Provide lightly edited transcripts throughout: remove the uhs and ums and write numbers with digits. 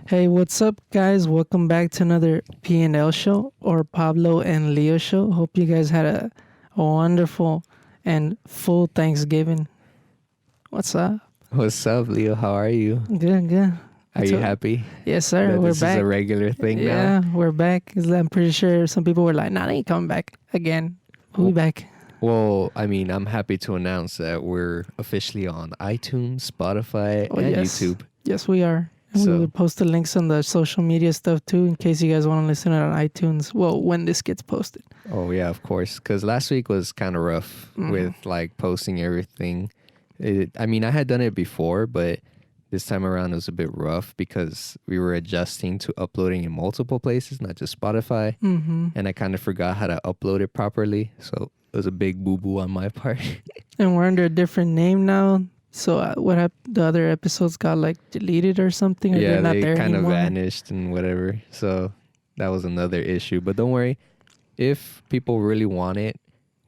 Hey, what's up, guys? Welcome back to another P&L show or Pablo and Leo show. Hope you guys had a wonderful and full Thanksgiving. What's up? What's up, Leo? How are you? Good, good. Are you happy Yes, sir. that We're this is back. a regular thing Yeah, now? we're back. 'Cause I'm pretty sure some people were like, "Nah, they ain't coming back again." We'll be back. Well, I mean, I'm happy to announce that we're officially on iTunes, Spotify, Oh, and yes. YouTube. Yes, we are. And we So- will post the links on the social media stuff too, in case you guys want to listen to it on iTunes. Well, when this gets posted. Oh, yeah, of course. Because last week was kind of rough Mhm. with like posting everything. I mean, I had done it before, but this time around it was a bit rough because we were adjusting to uploading in multiple places, not just Spotify. Mm-hmm. And I kind of forgot how to upload it properly. So it was a big boo-boo on my part. And we're under a different name now. So what happened? The other episodes got like deleted or something, or Yeah, they're not they there kind anymore. of vanished and whatever. So that was another issue. But don't worry, if people really want it,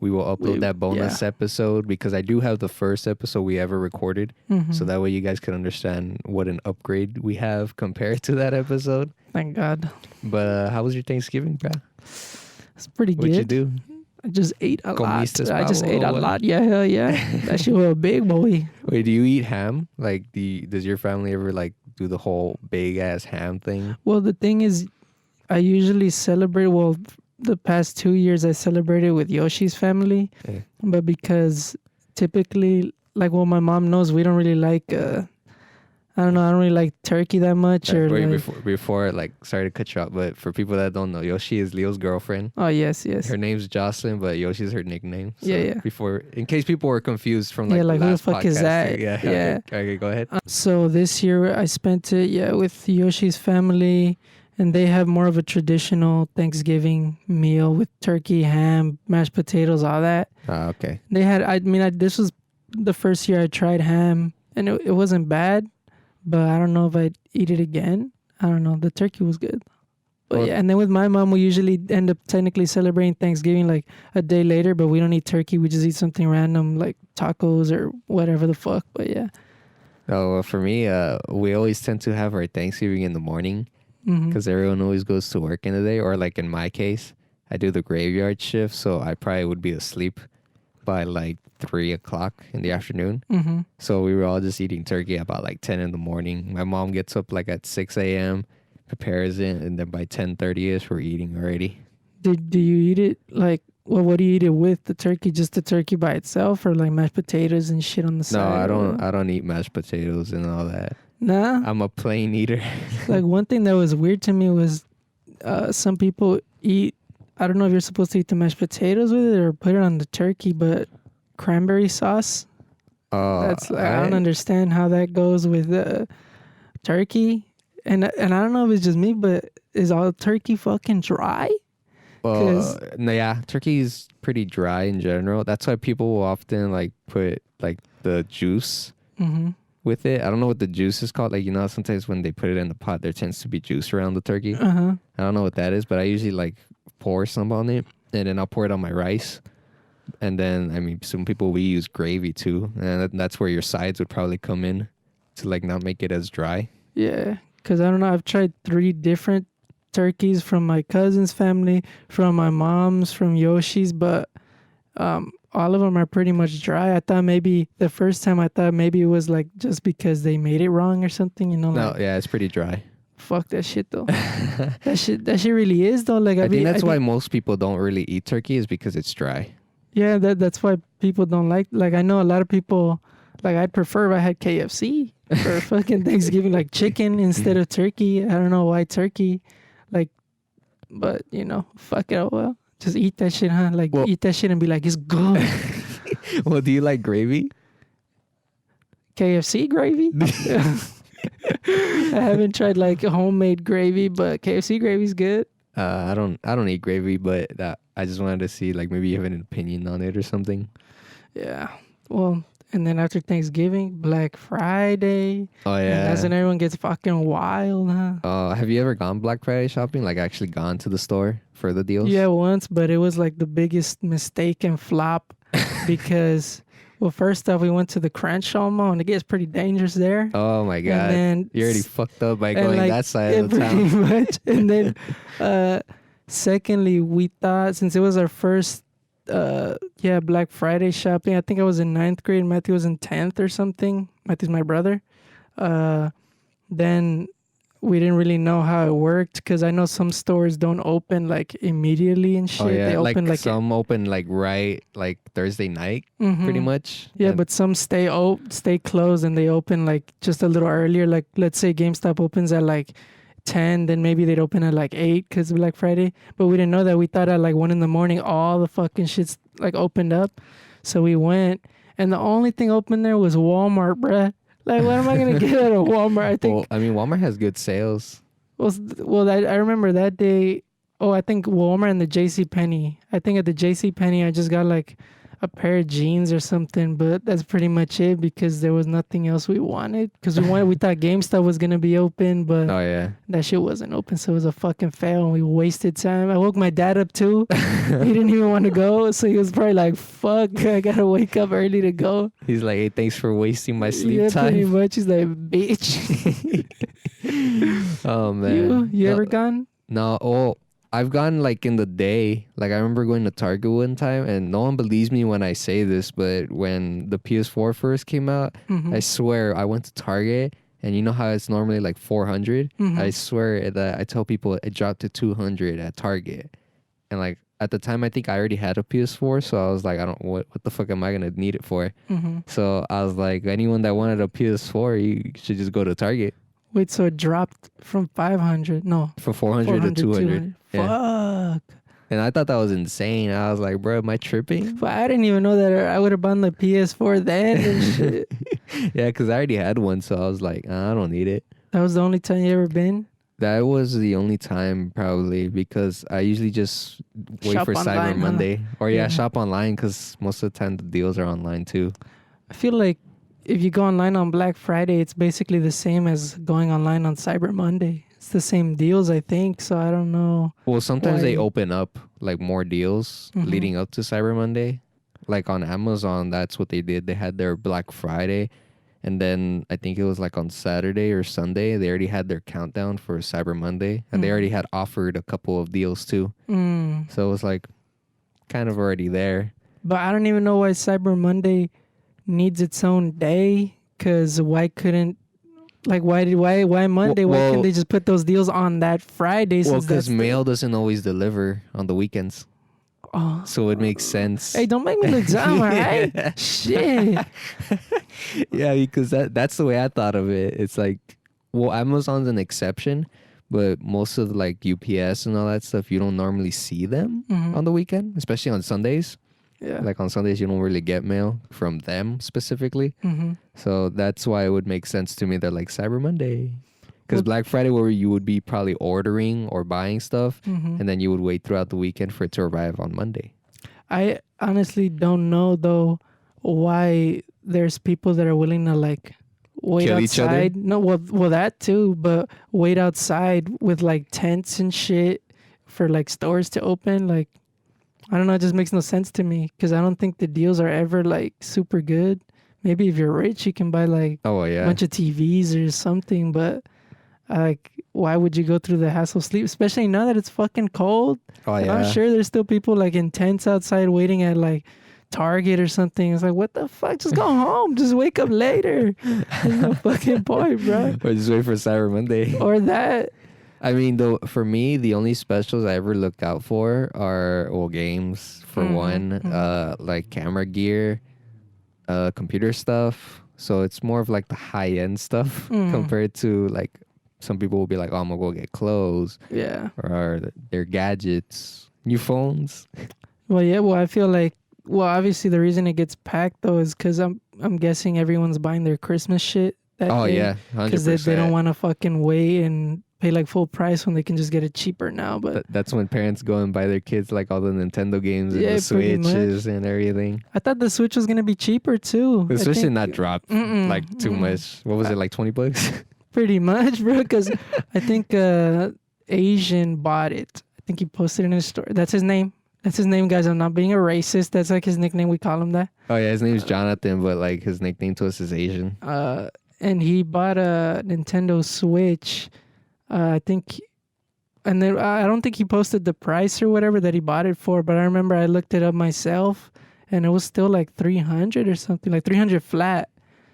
we will upload that bonus episode because I do have the first episode we ever recorded. Mhm. So that way you guys can understand what an upgrade we have compared to that episode. Thank God, But how was your Thanksgiving, bro? it's pretty good. What'd you do? I just ate a lot. Comiste I just pavo ate or a what? lot. Yeah, hell yeah. That shit was a big boy. Wait, do you eat ham? Like, does your family ever like do the whole big ass ham thing? Well, the thing is, I usually celebrate. Well, the past 2 years I celebrated with Yoshi's family, Yeah. but because typically, like, well, my mom knows we don't really like. I don't know. I don't really like turkey that much. Or Wait, like, before, like, sorry to cut you off, but for people that don't know, Yoshi is Leo's girlfriend. oh yes, yes. Her name's Jocelyn, but Yoshi's her nickname. So Yeah, yeah. Before, in case people were confused from Yeah, like, who the last fuck is podcast, that? Yeah. Yeah. Okay, go ahead. So this year I spent it, with Yoshi's family, and they have more of a traditional Thanksgiving meal with turkey, ham, mashed potatoes, all that. Okay. They had, this was the first year I tried ham, and it wasn't bad, but I don't know if I'd eat it again. I don't know. The turkey was good. But Well- yeah, and then with my mom, we usually end up technically celebrating Thanksgiving like a day later, but we don't eat turkey. We just eat something random like tacos or whatever the fuck. But yeah. Oh, well, for me, we always tend to have our Thanksgiving in the morning Mhm. because everyone always goes to work in the day. Or like in my case, I do the graveyard shift, so I probably would be asleep by like 3 o'clock in the afternoon. Mhm. So we were all just eating turkey about like 10 in the morning. My mom gets up like at 6 a.m., prepares it, and then by 10:30ish, we're eating already. Do you eat it like, well, what do you eat it with? The turkey, just the turkey by itself, or like mashed potatoes and shit on the No, side? I don't eat mashed potatoes and all that. Nah. I'm a plain eater. Like, one thing that was weird to me was some people eat, I don't know if you're supposed to eat the mashed potatoes with it or put it on the turkey, but cranberry sauce, that's I don't understand how that goes with turkey. And I don't know if it's just me, but is all turkey fucking dry? No, yeah, turkey's pretty dry in general. That's why people will often like put like the juice Mm-hmm. with it. I don't know what the juice is called. Like, you know, sometimes when they put it in the pot, there tends to be juice around the turkey. Uh-huh. I don't know what that is, but I usually like pour some on it and then I'll pour it on my rice. And then, I mean, some people we use gravy too. And that's where your sides would probably come in to like not make it as dry. Yeah, because I don't know. I've tried 3 different turkeys from my cousin's family, from my mom's, from Yoshi's, but all of them are pretty much dry. I thought maybe the first time it was like just because they made it wrong or something, you know? No, Like, yeah, it's pretty dry. fuck that shit though. that shit really is though. Like, I think that's why most people don't really eat turkey is because it's dry. Yeah, that's why people don't like. Like, I know a lot of people. Like, I'd prefer if I had KFC for fucking Thanksgiving, like chicken instead of turkey. I don't know why turkey, like, but you know, fuck it. Oh well, just eat that shit, huh? Like, Well- eat that shit and be like, it's good. Well, do you like gravy? KFC gravy. I haven't tried like homemade gravy, but KFC gravy's good. I don't eat gravy, but I just wanted to see like maybe you have an opinion on it or something. Yeah. Well, and then after Thanksgiving, Black Friday. Oh And yeah. that's when everyone gets fucking wild, huh? Have you ever gone Black Friday shopping? Like actually gone to the store for the deals? Yeah, once, but it was like the biggest mistake and flop because Well, first off, we went to the Crenshaw Mall, and it gets pretty dangerous there. Oh my god. then You're already s- fucked up by and, going like, that side yeah, of the pretty town. much. And then, secondly, we thought since it was our first, Black Friday shopping. I think I was in 9th grade. Matthew was in 10th or something. Matthew's my brother. Then we didn't really know how it worked because I know some stores don't open like immediately and shit. Oh yeah, They open like some open like right like Thursday night, pretty Mhm. much. Yeah, And- but some stay closed and they open like just a little earlier. Like let's say GameStop opens at like 10, then maybe they'd open at like 8 because Black Friday. But we didn't know that. We thought at like 1 in the morning all the fucking shits like opened up. So we went, and the only thing open there was Walmart, bruh. Like what am I gonna get at a Walmart? I think. well, I mean, Walmart has good sales. I remember that day. Oh, I think Walmart and the J.C. Penney. I think at the J.C. Penney, I just got like a pair of jeans or something, but that's pretty much it because there was nothing else we wanted. Because we thought GameStop was gonna be open, but Oh yeah. that shit wasn't open, so it was a fucking fail, and we wasted time. I woke my dad up too. He didn't even want to go, so he was probably like, "Fuck, I gotta wake up early to go." He's like, hey, thanks for wasting my sleep Yeah, pretty time. much. He's like, "Bitch." Oh man. You No, ever gone? No, oh, I've gone like in the day. Like I remember going to Target one time, and no one believes me when I say this, but when the PS4 first came out, Mhm. I swear I went to Target, and you know how it's normally like 400. Mhm. I swear that I tell people it dropped to 200 at Target, and like at the time I think I already had a PS4, so I was like, I don't what the fuck am I gonna need it for? Mhm. So I was like, anyone that wanted a PS4, you should just go to Target Wait, so it dropped from 500? No, for 400 to 200. Yeah. Fuck. And I thought that was insane. I was like, bro, am I tripping? But I didn't even know that I would have bought the PS4 then and shit. Yeah, because I already had one, so I was like, I don't need it. That was the only time you ever been? That was the only time probably because I usually just wait Shop for Cyber online, huh? Monday. Or Yeah. shop online because most of the time the deals are online too. I feel like if you go online on Black Friday, it's basically the same as going online on Cyber Monday. It's the same deals, I think. So I don't know. Well, sometimes they Why? open up like more deals Mhm. leading up to Cyber Monday. Like on Amazon, that's what they did. They had their Black Friday. And then I think it was like on Saturday or Sunday, they already had their countdown for Cyber Monday. And they Mhm. already had offered a couple of deals too. Mm. So it was like kind of already there. But I don't even know why Cyber Monday needs its own day. Cause why couldn't why Monday? Why well- can't they just put those deals on that Friday? Well, since that's because the- mail doesn't always deliver on the weekends. Oh. So it makes sense. Hey, don't make me look dumb, alright? Shit. Yeah, because that's the way I thought of it. It's like, well, Amazon's an exception, but most of like UPS and all that stuff, you don't normally see them Mhm. on the weekend, especially on Sundays. Yeah. Like on Sundays, you don't really get mail from them specifically. Mm-hmm. So that's why it would make sense to me that like Cyber Monday. Because Well- Black Friday, where you would be probably ordering or buying stuff, Mm-hmm. and then you would wait throughout the weekend for it to arrive on Monday. I honestly don't know though why there's people that are willing to like wait Kill each other? outside. No, well that too, but wait outside with like tents and shit for like stores to open. Like I don't know, it just makes no sense to me because I don't think the deals are ever like super good. Maybe if you're rich, you can buy like Oh a yeah. bunch of TVs or something, but like why would you go through the hassle of sleep, especially now that it's fucking cold? Oh And yeah. I'm sure there's still people like in tents outside waiting at like Target or something. It's like, what the fuck? Just go home. Just wake up later. There's no fucking point, bro. Or just wait for Cyber Monday. Or that. I mean, though, for me, the only specials I ever look out for are games for Mhm, one, mhm. like camera gear, computer stuff. So it's more of like the high end stuff Mhm. compared to like some people will be like, oh, I'm gonna go get clothes Yeah. or their gadgets, new phones. Well, yeah. Well, I feel like. Well, obviously the reason it gets packed though is because I'm guessing everyone's buying their Christmas shit. That Oh day, yeah, 100%. Because they don't want to fucking wait and pay like full price when they can just get it cheaper now. But That's when parents go and buy their kids like all the Nintendo games and Yeah, the pretty much. Switches and everything. I thought the Switch was gonna be cheaper too. The I Switch did think- not drop Mm-mm, like too mm-mm. much. What was it, like $20? Pretty much, bro. Because I think Asian bought it. I think he posted it in his story. That's his name. That's his name, guys. I'm not being a racist. That's like his nickname. We call him that. Oh yeah, his name's Jonathan, but like his nickname to us is Asian. And he bought a Nintendo Switch. I think, and then I don't think he posted the price or whatever that he bought it for. But I remember I looked it up myself, and it was still like 300 or something, like 300 flat.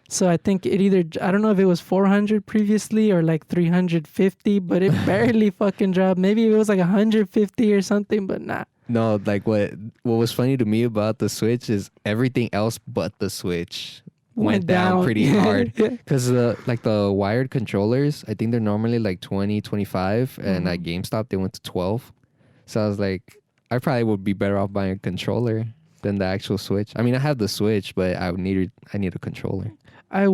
So I think it either, I don't know if it was 400 previously or like 350, but it barely fucking dropped. Maybe it was like 150 or something, but nah. No, like what was funny to me about the Switch is everything else but the Switch went down pretty hard. Because like the wired controllers, I think they're normally like 20, 25, and at GameStop they went to 12. So I was like, I probably would be better off buying a controller than the actual Switch. I mean, I have the Switch, but I need a controller. I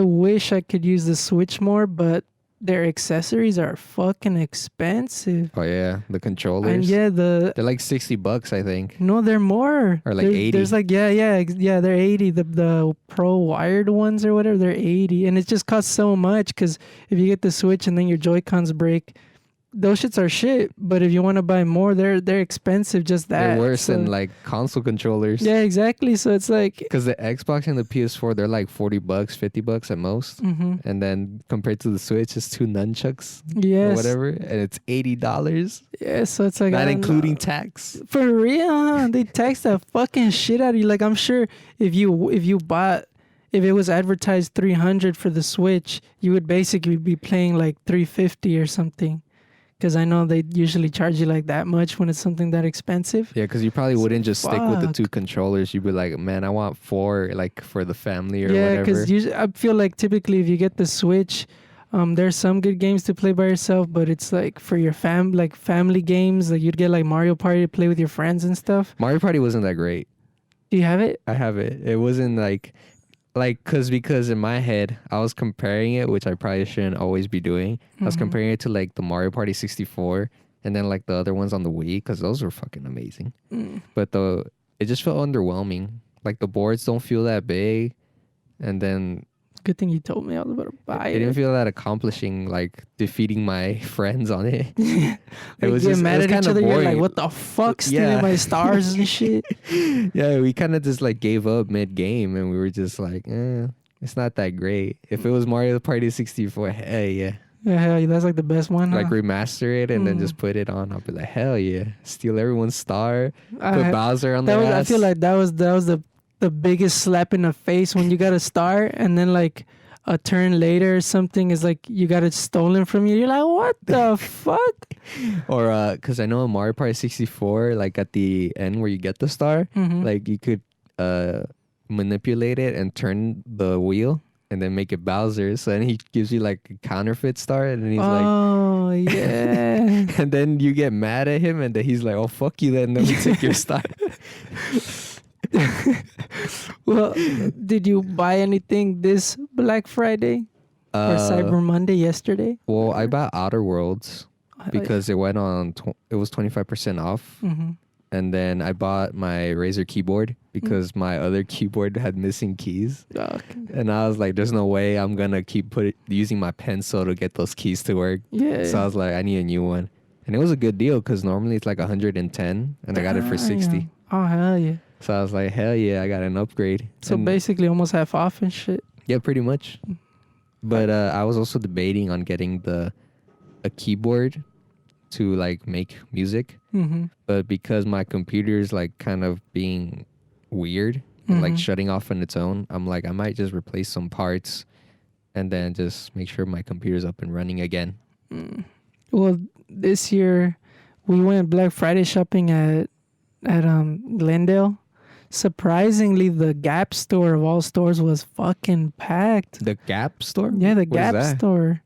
wish I could use the Switch more, but their accessories are fucking expensive. Oh yeah, the controllers. And yeah, they're like $60, I think. No, they're more. Or like 80. There's like yeah, they're 80. The pro wired ones or whatever, they're 80, and it just costs so much because if you get the Switch and then your Joy-Cons break, those shits are shit. But if you want to buy more, they're expensive. Just that. They're worse than like console controllers. Yeah, exactly. So it's like because the Xbox and the PS4 they're like $40, $50 at most, and then compared to the Switch, it's 2 nunchucks or whatever, and it's $80. Yeah, so it's like not including tax. For real, huh? They tax the fucking shit out of you. Like I'm sure if you bought. If it was advertised 300 for the Switch, you would basically be paying like 350 or something. Because I know they usually charge you like that much when it's something that expensive. Yeah, because you probably wouldn't just stick with the 2 controllers. You'd be like, man, I want 4, like for the family or whatever. Yeah, because I feel like typically if you get the Switch, there's some good games to play by yourself, but it's like for your family games, like you'd get like Mario Party to play with your friends and stuff. Mario Party wasn't that great. Do you have it? I have it. It wasn't because in my head I was comparing it, which I probably shouldn't always be doing. I was comparing it to like the Mario Party 64 and then like the other ones on the Wii, because those were fucking amazing. But it just felt underwhelming. Like the boards don't feel that big, and then good thing you told me I was about to buy it. It didn't feel that accomplishing, like defeating my friends on it. It was just mad at each other. You're like, what the fuck, stealing my stars and shit. Yeah, we kind of just like gave up mid game, and we were just like, it's not that great. If it was Mario Party 64, hell yeah. Yeah, hell yeah, that's like the best one. Like remaster it and then just put it on. I'll be like, hell yeah, steal everyone's star. Put Bowser on their ass. I feel like that was the biggest slap in the face when you got a star and then like a turn later or something is like you got it stolen from you. You're like, what the fuck? Or because I know in Mario Party 64, like at the end where you get the star, like you could manipulate it and turn the wheel and then make it Bowser. So then he gives you like a counterfeit star, and then he's like, oh yeah. And then you get mad at him, and then he's like, oh fuck you, then let me take your star. Well, did you buy anything this Black Friday or Cyber Monday yesterday? Well, I bought Outer Worlds because it went on. It was 25% off, and then I bought my Razer keyboard because my other keyboard had missing keys, and I was like, "There's no way I'm gonna keep using my pencil to get those keys to work." Yeah. So I was like, I need a new one, and it was a good deal because normally it's like 110, and I got it for 60. Oh hell yeah! So I was like, hell yeah, I got an upgrade. So basically almost half off and shit. Yeah, pretty much. But I was also debating on getting a keyboard to like make music. But because my computer's like kind of being weird and like shutting off on its own, I'm like, I might just replace some parts and then just make sure my computer's up and running again. Well, this year we went Black Friday shopping at Glendale. Surprisingly, the Gap store of all stores was fucking packed. The Gap store? Yeah, the Gap store.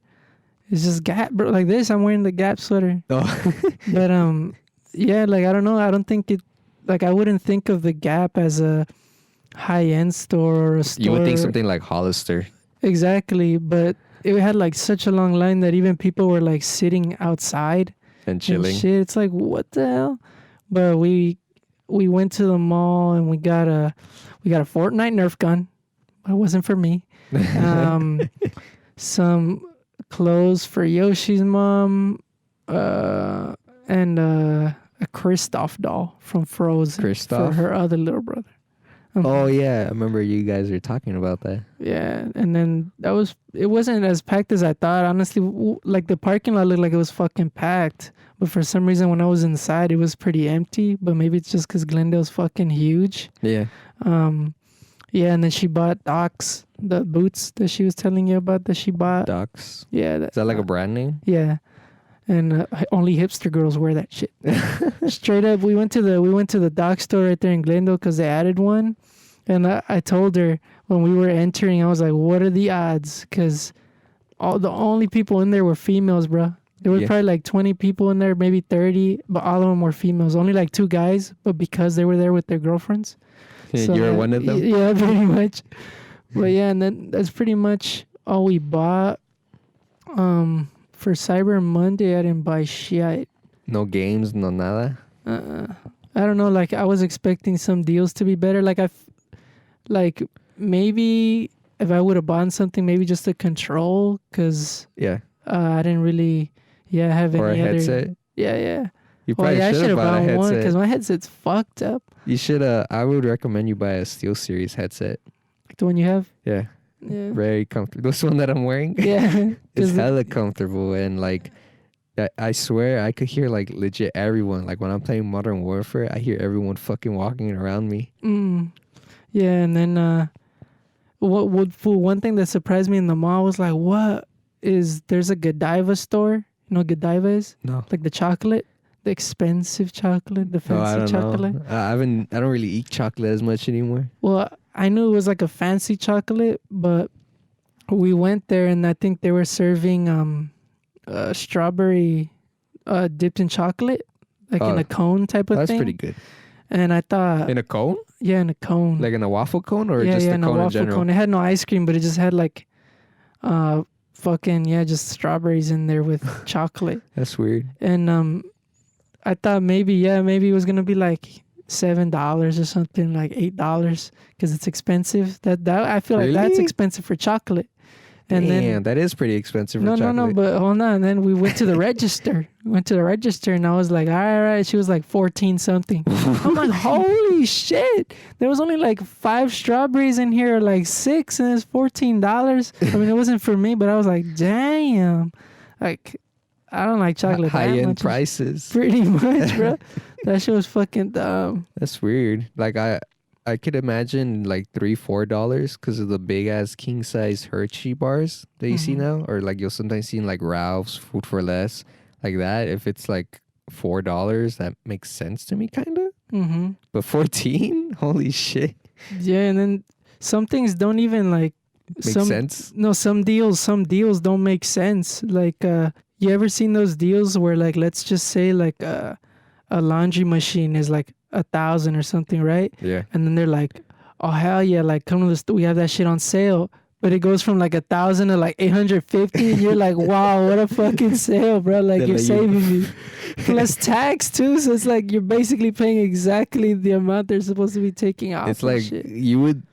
It's just Gap, bro. Like this, I'm wearing the Gap sweater. Oh. But yeah, like I don't know. I don't think it. Like I wouldn't think of the Gap as a high-end store or a store. You would think something like Hollister. Exactly, but it had like such a long line that even people were like sitting outside and chilling. And shit. It's like, what the hell? But we went to the mall and we got a Fortnite Nerf gun. But it wasn't for me. Some clothes for Yoshi's mom, and a Kristoff doll from Frozen for Kristoff? her other little brother. Oh yeah, I remember you guys were talking about that. Yeah, and then it wasn't as packed as I thought. Honestly, like the parking lot looked like it was fucking packed. But for some reason, when I was inside, it was pretty empty. But maybe it's just because Glendale's fucking huge. Yeah. Yeah, and then she bought Docs, the boots that she was telling you about that she bought. Docs. Yeah. Is that like a brand name? Yeah. And only hipster girls wear that shit. Straight up, we went to the Doc store right there in Glendale because they added one. And I told her when we were entering, I was like, what are the odds? Because the only people in there were females, bro. There were probably like 20 people in there, maybe 30, but all of them were females. Only like 2 guys, but because they were there with their girlfriends. So, you were one of them? Yeah, pretty much. But yeah, and then that's pretty much all we bought. For Cyber Monday, I didn't buy shit. No games, no nada? I don't know. Like, I was expecting some deals to be better. Like, maybe if I would have bought something, maybe just a control, because I didn't really have any or a headset. other. Yeah. You probably should have bought a headset. One because my headset's fucked up. You should. I would recommend you buy a SteelSeries headset. Like the one you have. Yeah. Yeah. Very comfortable. This one that I'm wearing. Yeah. It's hella comfortable, and like, I swear I could hear like legit everyone. Like when I'm playing Modern Warfare, I hear everyone fucking walking around me. Yeah, and then one thing that surprised me in the mall was like, there's a Godiva store. You know what Godiva is? No. Like the chocolate, the expensive chocolate, the fancy I don't chocolate. know. I don't really eat chocolate as much anymore. Well, I knew it was like a fancy chocolate, but we went there and I think they were serving strawberry dipped in chocolate, like in a cone type of thing. That's pretty good. And I thought... In a cone? Yeah, in a cone. Like in a waffle cone or just a in cone a waffle in general? cone. It had no ice cream, but it just had like just strawberries in there with chocolate. That's weird. And I thought maybe it was gonna be like $7 or something, like $8 because it's expensive. That I feel like that's expensive for chocolate. And Damn, that is pretty expensive for chocolate. No, but hold on. And then we went to the register. And I was like, all right. She was like 14 something. I'm like, holy shit. There was only like 5 strawberries in here, or like 6, and it's $14. I mean, it wasn't for me, but I was like, damn. Like, I don't like chocolate. High-end prices. Pretty much, bro. That shit was fucking dumb. That's weird. Like, I could imagine like $3-4 because of the big ass king size Hershey bars that you see now, or like you'll sometimes see in like Ralph's, Food for Less, like that. If it's like $4, that makes sense to me, kind of. But 14, holy shit. Yeah, and then some things don't even like make sense. No, some deals don't make sense. Like, you ever seen those deals where like, let's just say like a laundry machine is like 1,000 or something, right? Yeah. And then they're like, oh hell yeah, like come to the store, we have that shit on sale. But it goes from like 1,000 to like 850, and you're like, wow, what a fucking sale, bro! Like you're saving me, plus tax too. So it's like you're basically paying exactly the amount they're supposed to be taking off. It's like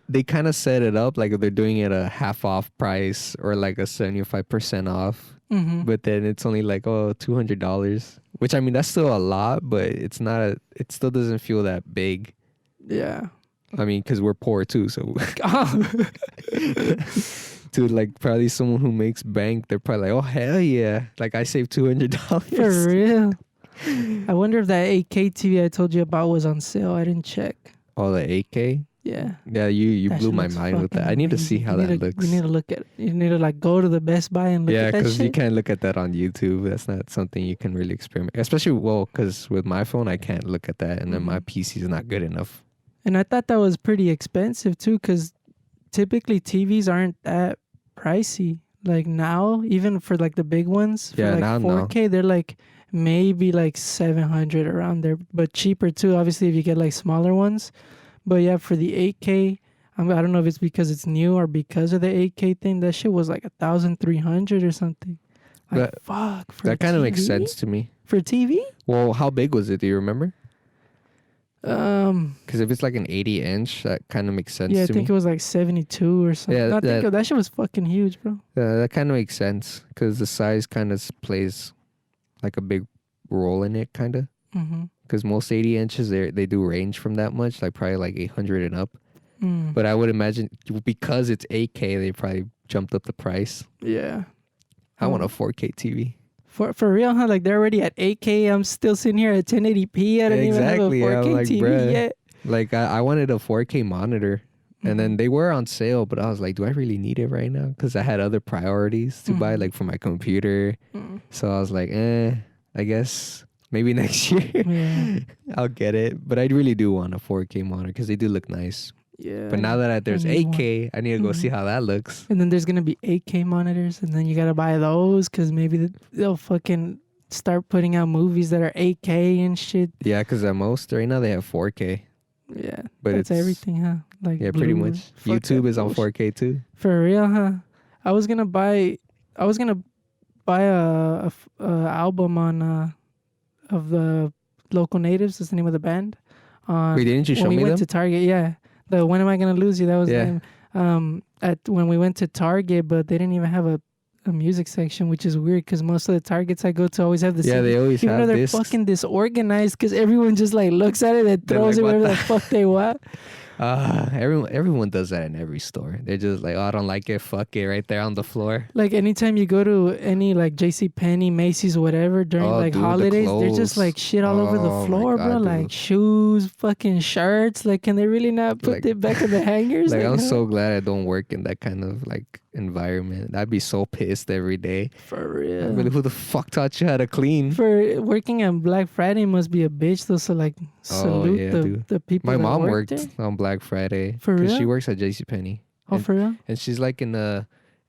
they kind of set it up like they're doing it a half off price or like a 75% off. But then it's only like $200, which I mean that's still a lot, but it's not. It still doesn't feel that big. Yeah. I mean, because we're poor too, so. Dude, like probably someone who makes bank, they're probably like, oh hell yeah! Like I saved $200. For real. I wonder if that 8K TV I told you about was on sale. I didn't check. Oh, the 8K. Yeah. Yeah, you blew my mind with that. I need to see how that looks. You need to look at it. You need to like go to the Best Buy and look at that shit. Yeah, because you can't look at that on YouTube. That's not something you can really experiment. Especially, because with my phone, I can't look at that. And then my PC is not good enough. And I thought that was pretty expensive too, because typically TVs aren't that pricey. Like now, even for like the big ones, for like now 4K, they're like maybe like 700 around there, but cheaper too, obviously, if you get like smaller ones. But yeah, for the 8K, I don't know if it's because it's new or because of the 8K thing. That shit was like 1,300 or something. Like, fuck. That kind of makes sense to me. For TV? Well, how big was it? Do you remember? Because if it's like an 80-inch, that kind of makes sense to me. Yeah, I think it was like 72 or something. Yeah, that shit was fucking huge, bro. Yeah, that kind of makes sense because the size kind of plays like a big role in it, kind of. Mm-hmm. because most 80 inches they do range from that much, like probably like 800 and up. Mm. But I would imagine because it's 8K, they probably jumped up the price. Yeah. I want a 4K TV. For real, huh? Like they're already at 8K. I'm still sitting here at 1080p. I don't Exactly. even have a 4K I'm like, TV bruh. yet. Like I wanted a 4K monitor, and then they were on sale, but I was like, do I really need it right now? Because I had other priorities to buy, like for my computer. Mm. So I was like, I guess maybe next year Yeah. I'll get it. But I really do want a 4K monitor because they do look nice. Yeah. But now that there's need 8K, I need to go see Mhm. how that looks. And then there's gonna be 8K monitors, and then you gotta buy those because maybe they'll fucking start putting out movies that are 8K and shit. Yeah, because at most right now they have 4K. Yeah, But that's it's everything, huh? Like Yeah, pretty Blu-ray. much. Fuck YouTube that is on bullshit. 4K too. For real, huh? I was gonna buy a album on of the Local Natives. That's the name of the band. Wait, didn't you When show we me went them? to Target, yeah. The When Am I Gonna Lose You? That was Yeah. the name. At when we went to Target, but they didn't even have a music section, which is weird because most of the Targets I go to always have the Yeah, CD. they always Even though have they're discs. fucking disorganized because everyone just like looks at it and They're throws like, it "What wherever the-" the fuck they want. Everyone does that in every store. They're just like, oh, I don't like it. Fuck it, right there on the floor. Like anytime you go to any like J.C. Penney, Macy's, whatever during Oh, like dude, the holidays, they're just clothes. like shit all over Oh, the my floor, God, bro. dude. Like shoes, fucking shirts. Like, can they really not put Like- it back in the hangers? Like, I'm huh? so glad I don't work in that kind of like environment. I'd be so pissed every day. For I'd be real. like, who the fuck taught you how to clean? For working on Black Friday must be a bitch though. So like salute yeah, the dude. the people. My that mom work worked there. on Black Friday. For 'cause she real? works at JCPenney. Oh, for real? And she's like an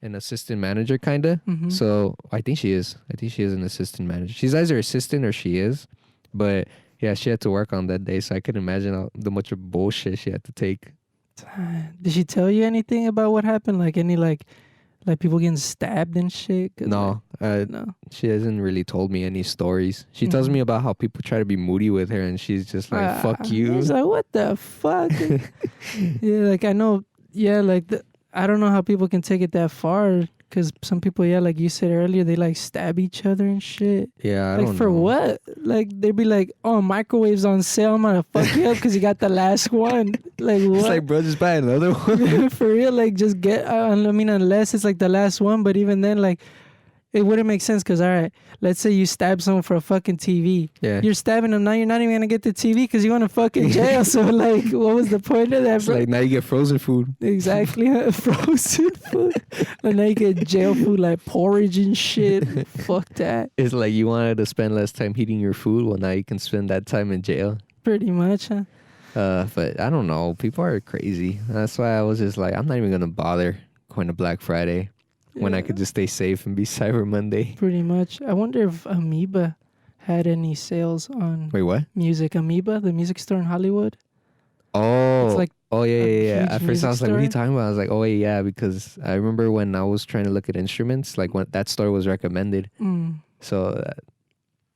assistant manager kind of. Mm-hmm. So I think she is. I think she is an assistant manager. She's either assistant or she is. But yeah, she had to work on that day, so I could imagine the much of bullshit she had to take. Did she tell you anything about what happened? Like any like people getting stabbed and shit? 'Cause, No, no. she hasn't really told me any stories. She tells Mhm. me about how people try to be moody with her, and she's just like, "Fuck you." It's like, what the fuck? Yeah, like I know. Yeah, like I don't know how people can take it that far. Because some people, yeah, like you said earlier, they like stab each other and shit. Yeah, I Like don't for know. what? Like they'd be like, "Oh, microwave's on sale. I'm gonna fuck you up because you got the last one." Like what? It's like, bro, just buy another one. For real, like just get. I mean, unless it's like the last one, but even then, like it wouldn't make sense. Because all right, let's say you stab someone for a fucking TV. Yeah. You're stabbing them now. You're not even gonna get the TV because you want to fucking jail. So like, what was the point of that, It's bro? like now you get frozen food. Exactly, frozen food. And now you get jail food like porridge and shit. Fuck that. It's like you wanted to spend less time heating your food. Well, now you can spend that time in jail. Pretty much, huh? But I don't know. People are crazy. That's why I was just like, I'm not even gonna bother going to Black Friday when I Yeah. could just stay safe and be Cyber Monday. Pretty much. I wonder if Amoeba had any sales on Wait, what? music. Amoeba, the music store in Hollywood. Oh, It's like oh yeah, a yeah, yeah. huge At first I music was like, what are you store. talking about? I was like, oh yeah, because I remember when I was trying to look at instruments, like when that store was recommended. So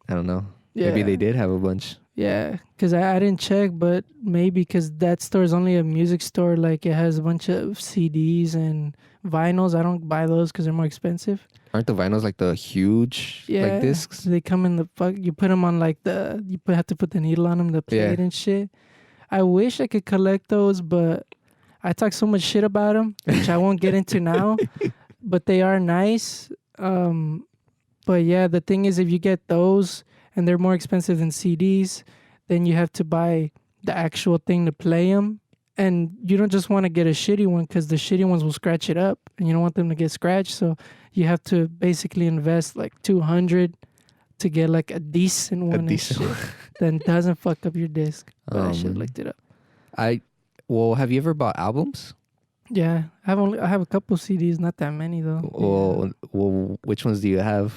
I don't know. yeah. Maybe they did have a bunch. Yeah, because I didn't check, but maybe because that store is only a music store, like it has a bunch of CDs and vinyls. I don't buy those because they're more expensive. Aren't the vinyls like the huge Yeah, like discs? they come in the fuck. You put them on like have to put the needle on them to play Yeah. it and shit. I wish I could collect those, but I talk so much shit about them, which I won't get into now. But they are nice. But yeah, the thing is, if you get those and they're more expensive than CDs, then you have to buy the actual thing to play them. And you don't just want to get a shitty one because the shitty ones will scratch it up, and you don't want them to get scratched. So you have to basically invest like $200 to get like a decent one. decent and shit. Then doesn't fuck up your disc. But I should have man. looked it up. Well, have you ever bought albums? Yeah, I have a couple CDs, not that many though. Yeah. Well, which ones do you have?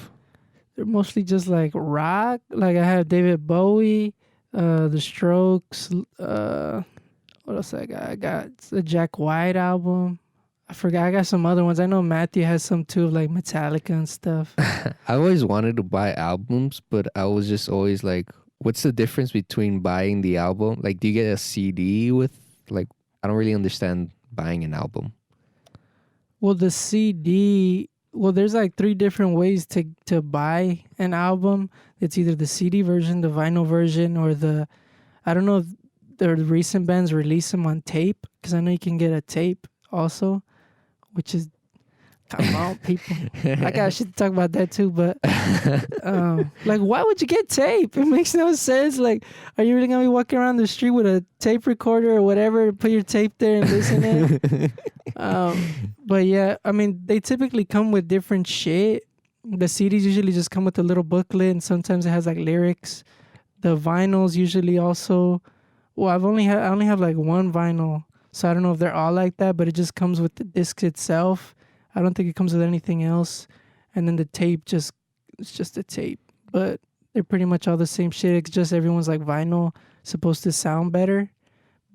They're mostly just like rock. Like I have David Bowie, The Strokes. What else I got? I got a Jack White album. I forgot. I got some other ones. I know Matthew has some too, like Metallica and stuff. I always wanted to buy albums, but I was just always like, what's the difference between buying the album? Like, do you get a CD with, like, I don't really understand buying an album. Well, the CD, well, there's like 3 different ways to buy an album. It's either the CD version, the vinyl version, or the, I don't know if the recent bands release them on tape, because I know you can get a tape also, which is, come on, people. I got shit to talk about that too, but like, why would you get tape? It makes no sense. Like, are you really gonna be walking around the street with a tape recorder or whatever, put your tape there and listen in? But yeah, I mean, they typically come with different shit. The CDs usually just come with a little booklet, and sometimes it has like lyrics. The vinyls usually also, well, I only have like one vinyl, so I don't know if they're all like that, but it just comes with the disc itself. I don't think it comes with anything else. And then the tape it's just a tape. But they're pretty much all the same shit. It's just everyone's like vinyl supposed to sound better.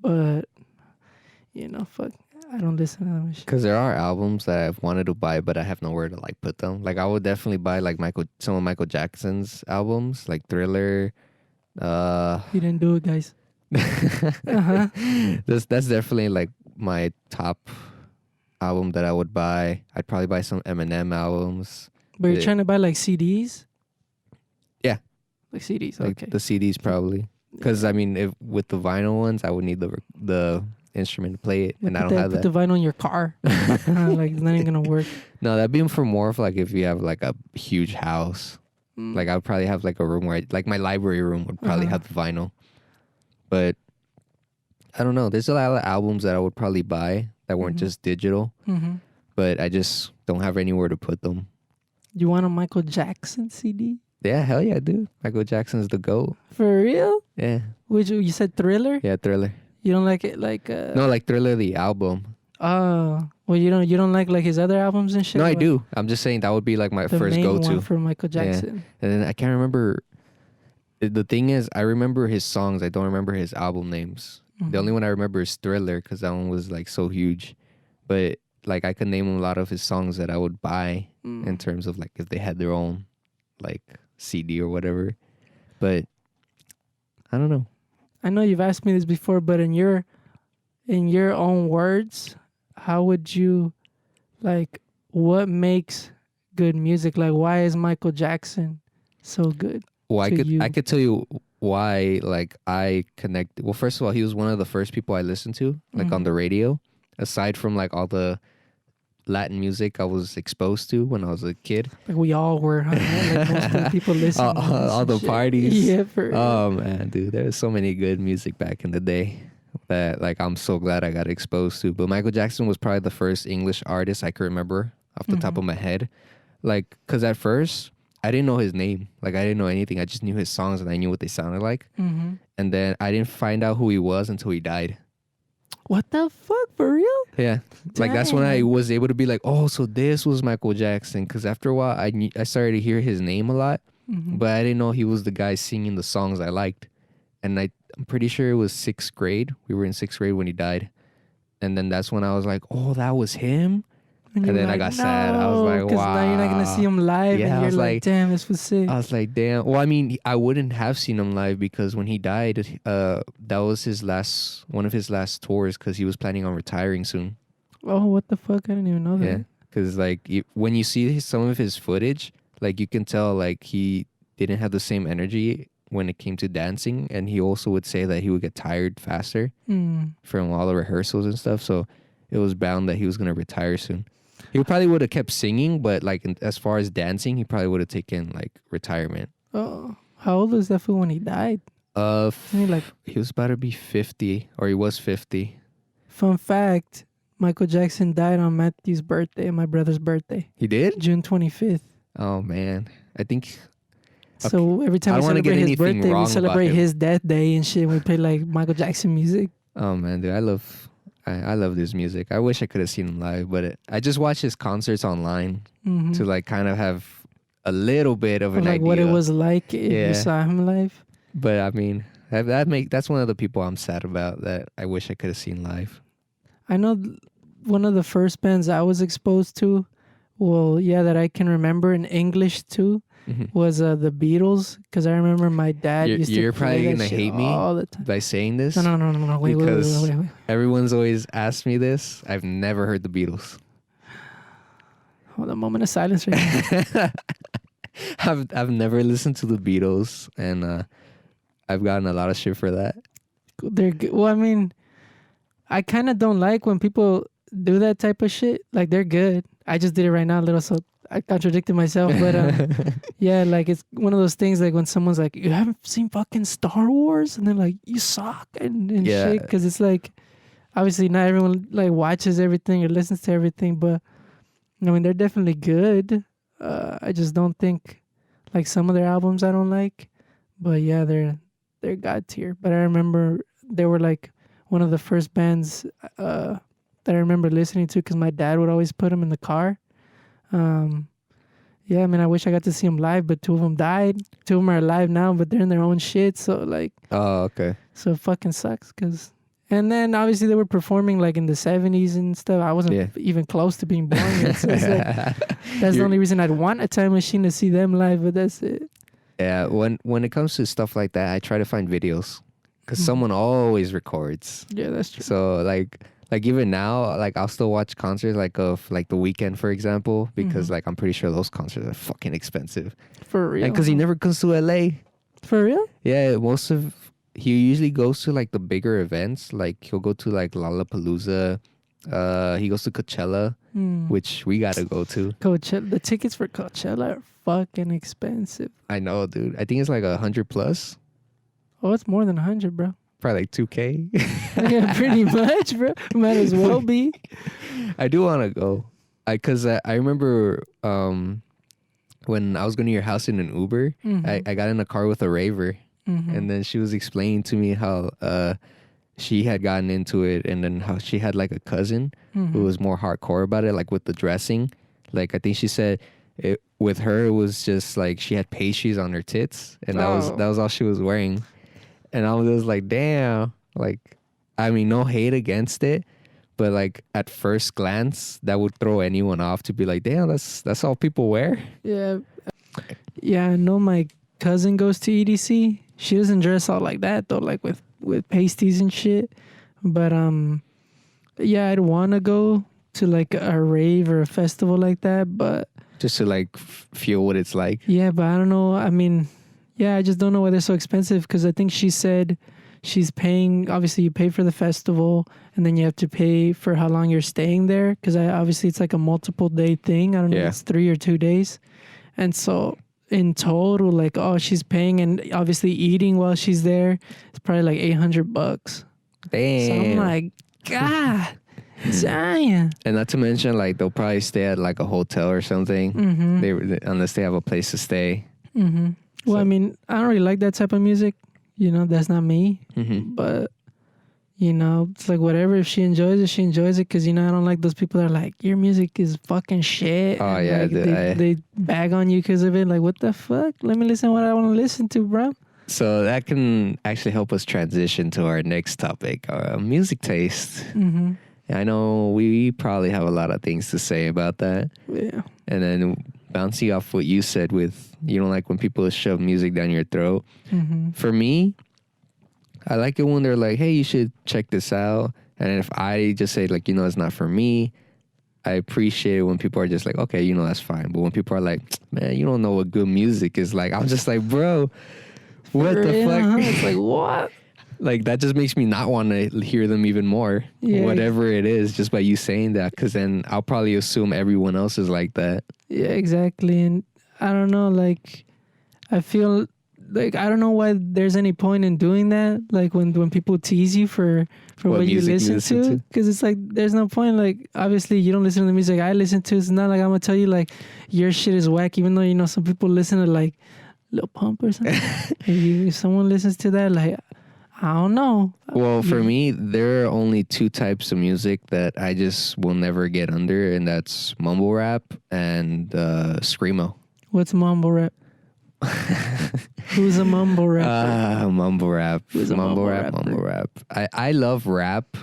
But, fuck. I don't listen to that shit. Because there are albums that I've wanted to buy, but I have nowhere to like put them. Like I would definitely buy like some of Michael Jackson's albums, like Thriller. You didn't do it, guys. That's definitely like my top album that I would buy. I'd probably buy some Eminem albums. But you're trying to buy like CDs? Yeah. Like CDs, like okay. The CDs probably. Because I mean, if with the vinyl ones, I would need the instrument to play it, and I don't have that. Put the vinyl in your car. Like it's not even gonna work. No, that'd be for more of like if you have like a huge house. Like I would probably have like a room where like my library room would probably have the vinyl. But I don't know. There's a lot of albums that I would probably buy that weren't just digital. But I just don't have anywhere to put them. You want a Michael Jackson CD? Yeah, hell yeah, dude. Michael Jackson's the GOAT. For real? Yeah. Which you said Thriller? Yeah, Thriller. You don't like it like No, like Thriller the album. Oh, well, you don't like his other albums and shit? No, I do. I'm just saying that would be like my the first main go-to one for Michael Jackson. Yeah. And then I can't remember. The thing is, I remember his songs. I don't remember his album names. The only one I remember is Thriller because that one was like so huge. But like I could name a lot of his songs that I would buy in terms of like if they had their own like CD or whatever. But I don't know. I know you've asked me this before, but in your own words, how would you, like, what makes good music? Like, why is Michael Jackson so good? Well, I could tell you why. Like, I connect. Well, first of all, he was one of the first people I listened to, like on the radio. Aside from like all the Latin music I was exposed to when I was a kid. Like we all were, huh? Like most of the people listening. all the parties. Yeah, for oh man, dude, there was so many good music back in the day that like I'm so glad I got exposed to. But Michael Jackson was probably the first English artist I could remember off the top of my head. Like, cause at first I didn't know his name. Like I didn't know anything. I just knew his songs and I knew what they sounded like. And then I didn't find out who he was until he died. What the fuck, for real? Yeah. Like that's when I was able to be like, oh, so this was Michael Jackson. Because after a while, I started to hear his name a lot, but I didn't know he was the guy singing the songs I liked. And I'm pretty sure it was 6th grade. We were in 6th grade when he died. And then that's when I was like, oh, that was him? And then like, I got sad. I was like, wow. Because now you're not going to see him live. Yeah, and you're like, damn, this was sick. I was like, damn. Well, I mean, I wouldn't have seen him live because when he died, that was one of his last tours because he was planning on retiring soon. Oh, what the fuck? I didn't even know that. Yeah, because like when you see some of his footage, like you can tell like he didn't have the same energy when it came to dancing. And he also would say that he would get tired faster from all the rehearsals and stuff. So it was bound that he was going to retire soon. He probably would have kept singing, but like as far as dancing, he probably would have taken like retirement. Oh, how old was that fool when he died? He was about to be 50, or he was 50. Fun fact: Michael Jackson died on Matthew's birthday, my brother's birthday. He did? June 25th. Oh man, I think. So every time we celebrate his birthday, we celebrate his death day and shit. We play like Michael Jackson music. Oh man, dude, I love this music. I wish I could have seen him live, but I just watched his concerts online to like kind of have a little bit of an idea. What it was like if you saw him live. But I mean, that's one of the people I'm sad about that I wish I could have seen live. I know one of the first bands I was exposed to, that I can remember in English too, was the Beatles, because I remember my dad used to play that shit. You're probably gonna hate me all the time by saying this. No. Wait. Everyone's always asked me this. I've never heard the Beatles. Hold on, a moment of silence right now. I've never listened to the Beatles, and I've gotten a lot of shit for that. They're good. Well, I mean, I kind of don't like when people do that type of shit. Like, they're good. I just did it right now a little, so I contradicted myself. But yeah, like, it's one of those things like when someone's like, you haven't seen fucking Star Wars? And they're like, you suck and Yeah. shit. Because it's like, obviously not everyone like watches everything or listens to everything, but I mean, they're definitely good. I just don't think like some of their albums I don't like. But yeah, they're god tier. But I remember they were like one of the first bands that I remember listening to because my dad would always put them in the car. Yeah, I mean, I wish I got to see them live, but 2 of them died. 2 of them are alive now, but they're in their own shit. So like, Oh, okay. so it fucking sucks. And then obviously they were performing like in the 70s and stuff. I wasn't even close to being born yet. So it's like, that's the only reason I'd want a time machine to see them live, but that's it. Yeah, when it comes to stuff like that, I try to find videos because someone always records. Yeah, that's true. So like even now, like I'll still watch concerts like of like The Weeknd, for example, because like I'm pretty sure those concerts are fucking expensive. For real? And because he never comes to LA. For real? Yeah, he usually goes to like the bigger events. Like he'll go to like Lollapalooza. He goes to Coachella, which we gotta go to. Coachella. The tickets for Coachella are fucking expensive. I know, dude. I think it's like 100+. Oh, it's more than 100, bro. Probably like 2K. Yeah, pretty much, bro. Might as well be. I do want to go. Because I remember when I was going to your house in an Uber, I got in a car with a raver. And then she was explaining to me how she had gotten into it, and then how she had like a cousin who was more hardcore about it, like with the dressing. Like I think she said with her it was just like she had pastries on her tits, and that was all she was wearing. And I was just like, damn. Like, I mean, no hate against it, but like at first glance, that would throw anyone off to be like, damn, that's all people wear. Yeah. Yeah, I know my cousin goes to EDC. She doesn't dress all like that though, like with pasties and shit. But yeah, I'd want to go to like a rave or a festival like that, but just to like feel what it's like. Yeah, but I don't know. I mean, yeah, I just don't know why they're so expensive, because I think she said she's paying, obviously you pay for the festival and then you have to pay for how long you're staying there, because obviously it's like a multiple day thing. I don't know if it's 3 or 2 days. And so in total, like, she's paying and obviously eating while she's there. It's probably like $800. Damn. So I'm like, God damn. And not to mention, like, they'll probably stay at like a hotel or something. Unless they have a place to stay. Well, I mean, I don't really like that type of music. You know, that's not me. But, you know, it's like whatever. If she enjoys it, she enjoys it. Because, you know, I don't like those people that are like, your music is fucking shit. Oh, yeah. Like, they bag on you because of it. Like, what the fuck? Let me listen to what I want to listen to, bro. So that can actually help us transition to our next topic, music taste. I know we probably have a lot of things to say about that. Yeah. And then bouncing off what you said with, you don't like when people shove music down your throat. For me, I like it when they're like, hey, you should check this out. And if I just say like, you know, it's not for me, I appreciate it when people are just like, okay, you know, that's fine. But when people are like, man, you don't know what good music is like, I'm just like, bro, what the fuck? It's like, what? Like, that just makes me not want to hear them even more, whatever it is, just by you saying that. Because then I'll probably assume everyone else is like that. Yeah, exactly. And I don't know, like, I feel like, I don't know why there's any point in doing that. Like, when people tease you for what you listen to. Because it's like, there's no point. Like, obviously, you don't listen to the music I listen to. It's not like I'm going to tell you, like, your shit is whack. Even though, you know, some people listen to, like, Lil Pump or something. If someone listens to that, like, I don't know. Well, for me, there are only 2 types of music that I just will never get under, and that's mumble rap and screamo. What's mumble rap? Who's a mumble rap? Mumble rap. Who's a mumble rap. I love rap,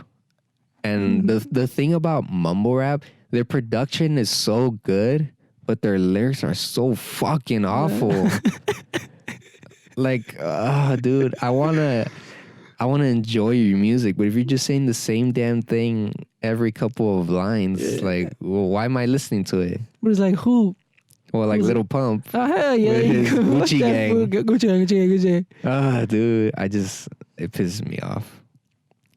and the thing about mumble rap, their production is so good, but their lyrics are so fucking awful. Like, dude, I wanna enjoy your music, but if you're just saying the same damn thing every couple of lines. Yeah. Like, well, why am I listening to it? But it's like who? Well, like Who's Little Pump. Oh hell yeah! With his Fuck Gucci that gang. fool. Gucci gang, Gucci gang, Gucci gang. Ah, dude, it pisses me off.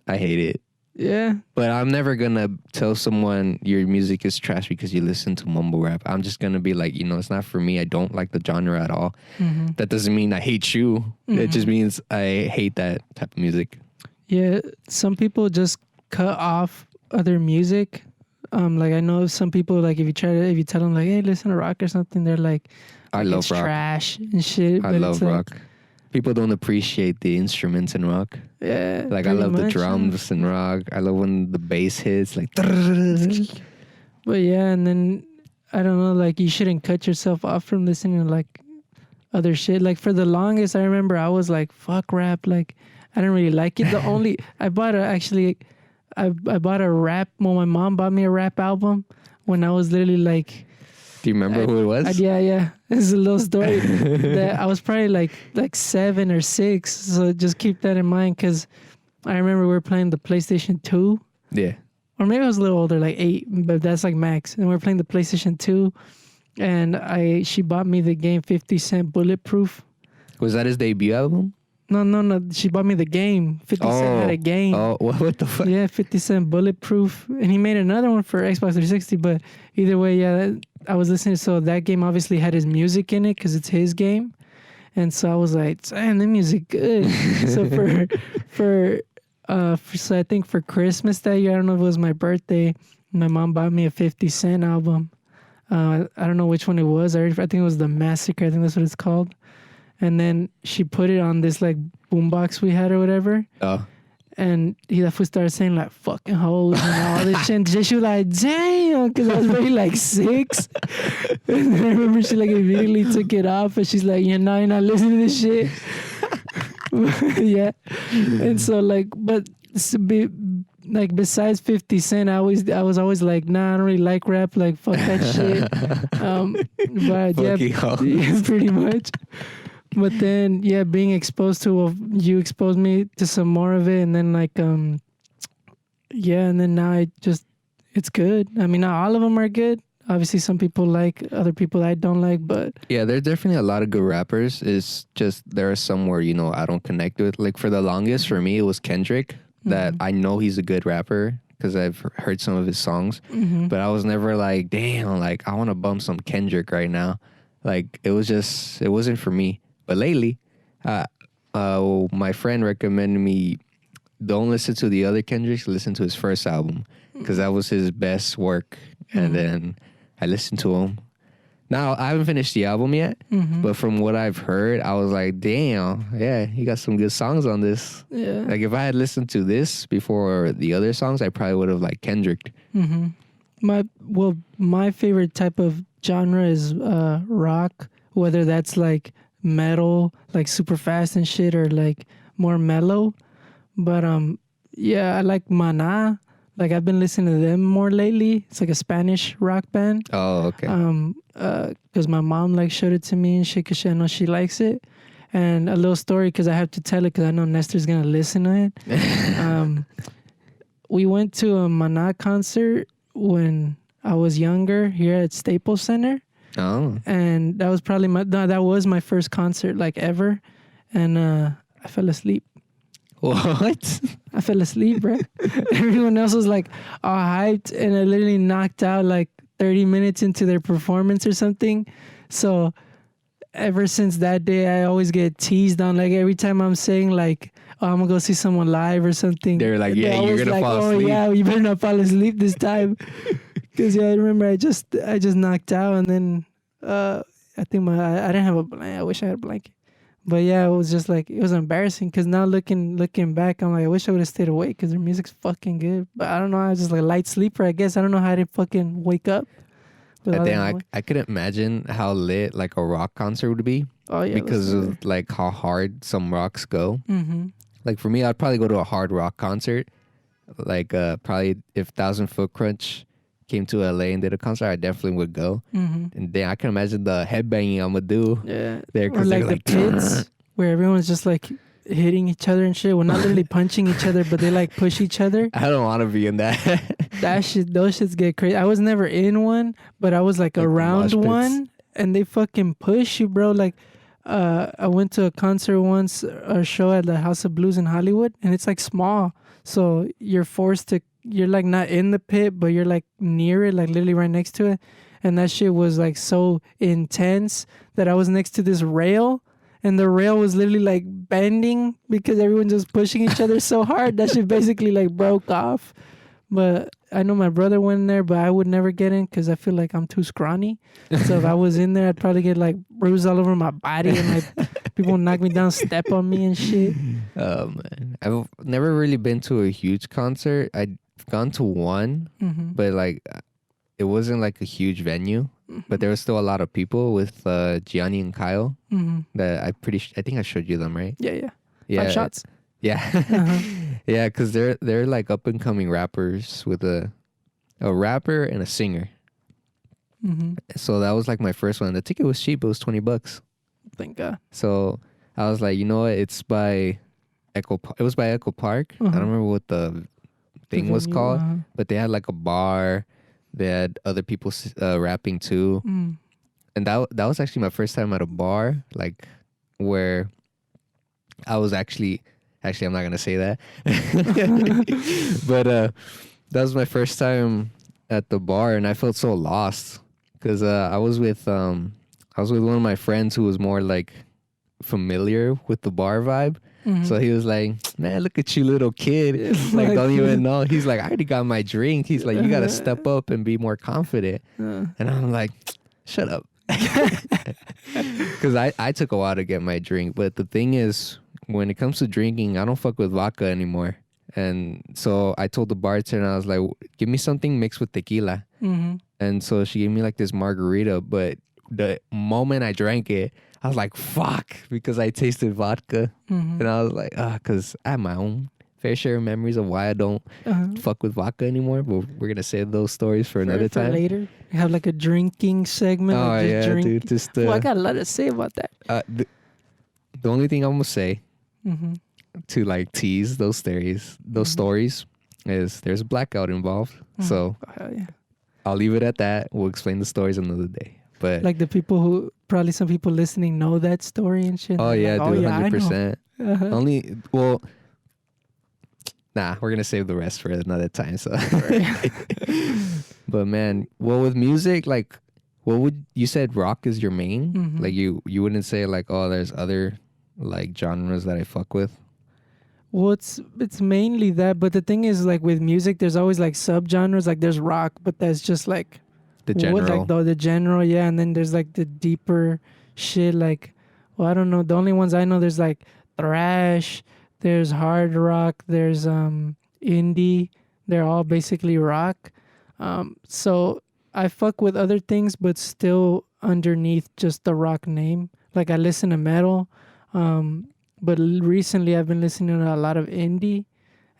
I hate it. Yeah. But I'm never gonna tell someone your music is trash because you listen to mumble rap. I'm just gonna be like, it's not for me. I don't like the genre at all. Mm-hmm. That doesn't mean I hate you. It just means I hate that type of music. Yeah. Some people just cut off other music. Like I know some people, like if you tell them like, hey, listen to rock or something, they're like, I love it's rock. trash and shit. I but love it's like, rock. People don't appreciate the instruments in rock. Yeah. Like I pretty love the much, drums in rock. I love when the bass hits like. But yeah, and then I don't know, like you shouldn't cut yourself off from listening to like other shit. Like for the longest, I remember I was like, fuck rap. Like I didn't really like it. I bought a rap. Well, my mom bought me a rap album when I was literally like, Do you remember who it was? yeah. This is a little story. That I was probably like 7 or 6. So just keep that in mind, because I remember we were playing the PlayStation 2. Yeah. Or maybe I was a little older, like 8, but that's like max. And we were playing the PlayStation 2, and she bought me the game 50 Cent Bulletproof. Was that his debut album? No. She bought me the game. 50 Cent had a game. Oh, what the fuck? Yeah, 50 Cent Bulletproof. And he made another one for Xbox 360. But either way, yeah, I was listening. So that game obviously had his music in it because it's his game. And so I was like, damn, the music good. So so I think for Christmas that year, I don't know if it was my birthday, my mom bought me a 50 Cent album. I don't know which one it was. I think it was The Massacre. I think that's what it's called. And then she put it on this like boombox we had or whatever. Oh. And that fool started saying like fucking hoes and all this shit. And she was like, damn, because I was maybe like 6. And then I remember she like immediately took it off, and she's like, you're not listening to this shit. Yeah. And so like, but besides 50 Cent, I was always like, nah, I don't really like rap. Like fuck that shit. But yeah, pretty much. But then, yeah, being exposed to, you exposed me to some more of it, and then like, yeah, and then now it's good. I mean, not all of them are good. Obviously, some people like, other people I don't like, but yeah, there's definitely a lot of good rappers. It's just there are some where I don't connect with. Like for the longest, for me, it was Kendrick. That I know he's a good rapper because I've heard some of his songs, but I was never like, damn, like I want to bump some Kendrick right now. Like it wasn't for me. But lately, my friend recommended me, don't listen to the other Kendricks, listen to his first album, because that was his best work. And then I listened to him. Now, I haven't finished the album yet, but from what I've heard, I was like, damn, yeah, he got some good songs on this. yeah. Like if I had listened to this before the other songs, I probably would have liked Kendrick. My favorite type of genre is rock, whether that's like metal, like super fast and shit, or like more mellow. But yeah, I like Maná. Like I've been listening to them more lately. It's like a Spanish rock band. Oh, okay. Because my mom like showed it to me and shit, because I know she likes it. And a little story, because I have to tell it, because I know Nestor's gonna listen to it. We went to a Maná concert when I was younger here at Staples Center. Oh. And that was probably that was my first concert like ever. And I fell asleep. What? I fell asleep, bro. Everyone else was like all hyped, and I literally knocked out like 30 minutes into their performance or something. So ever since that day, I always get teased on, like every time I'm saying like, oh, I'm gonna go see someone live or something. They're like, yeah, you're gonna fall asleep. Oh yeah, you better not fall asleep this time. Because yeah, I remember I just knocked out, and then I think I didn't have a blanket. I wish I had a blanket. But yeah, it was just like, it was embarrassing, because now looking back, I'm like, I wish I would have stayed awake, because their music's fucking good. But I don't know, I was just like a light sleeper, I guess. I don't know how to fucking wake up. I could imagine how lit like a rock concert would be. Oh yeah, because of like how hard some rocks go. Like for me, I'd probably go to a hard rock concert. Like probably if 1,000 Foot Crunch came to LA and did a concert, I definitely would go. And then I can imagine the headbanging I'm gonna do. Yeah, there, or like the pits where everyone's just like hitting each other and shit. Well, not literally punching each other, but they like push each other. I don't want to be in that. Those shits get crazy. I was never in one, but I was like Like the around mosh pits. one, and they fucking push you, bro. Like, I went to a concert once, a show at the House of Blues in Hollywood, and it's like small, so you're forced to. You're like not in the pit, but you're like near it, like literally right next to it, and that shit was like so intense that I was next to this rail. And the rail was literally like bending because everyone's just pushing each other so hard. That shit basically like broke off. But I know my brother went in there, but I would never get in because I feel like I'm too scrawny. So if I was in there, I'd probably get like bruises all over my body and like people knock me down, step on me and shit. Oh man, I've never really been to a huge concert. I've gone to one, Mm-hmm. but like it wasn't like a huge venue. But there was still a lot of people with Gianni and Kyle. Mm-hmm. That I think I showed you them, right? Yeah, yeah. Yeah, 5 shots. Yeah, Uh-huh. yeah, because they're like up and coming rappers with a rapper and a singer. Mm-hmm. So that was like my first one. The ticket was cheap; it was $20. Thank God. So I was like, you know what? It's by Echo. It was by Echo Park. I Uh-huh. don't remember what the thing was venue, called, uh-huh. but they had like a bar. They had other people rapping too, Mm. and that was actually my first time at a bar, like where I was actually I'm not gonna say that, but that was my first time at the bar, and I felt so lost because I was with one of my friends who was more like familiar with the bar vibe. Mhm. So he was like, man, look at you, little kid. Like, don't even know. He's like, I already got my drink. He's like, you got to step up and be more confident. And I'm like, shut up. Because I took a while to get my drink. But the thing is, when it comes to drinking, I don't fuck with vodka anymore. And so I told the bartender, I was like, give me something mixed with tequila. Mm-hmm. And so she gave me like this margarita. But the moment I drank it, I was like, fuck, because I tasted vodka. Mm-hmm. And I was like, because I have my own fair share of memories of why I don't fuck with vodka anymore. But we're going to save those stories for another For time. later. We have like a drinking segment. Oh, like just yeah, drink. dude. Just, Well, I got a lot to say about that. the only thing I'm going to say Mm-hmm. to like tease those stories is there's a blackout involved. So Yeah. I'll leave it at that. We'll explain the stories another day. But Like the people who, probably some people listening know that story and shit. oh, They're yeah, like, dude, I know. 100%. Uh-huh. Only, well, nah, we're gonna save the rest for another time. So, but man, well, with music, like, what would you said? Rock is your main. Mhm. Like, you wouldn't say like, oh, there's other like genres that I fuck with. Well, it's mainly that, but the thing is, like with music, there's always like subgenres. Like there's rock, but that's just like The general. like the general, yeah. And then there's like the deeper shit. Like, well, I don't know. The only ones I know, there's like thrash, there's hard rock, there's indie. They're all basically rock. So I fuck with other things, but still underneath just the rock name. Like I listen to metal. But recently I've been listening to a lot of indie,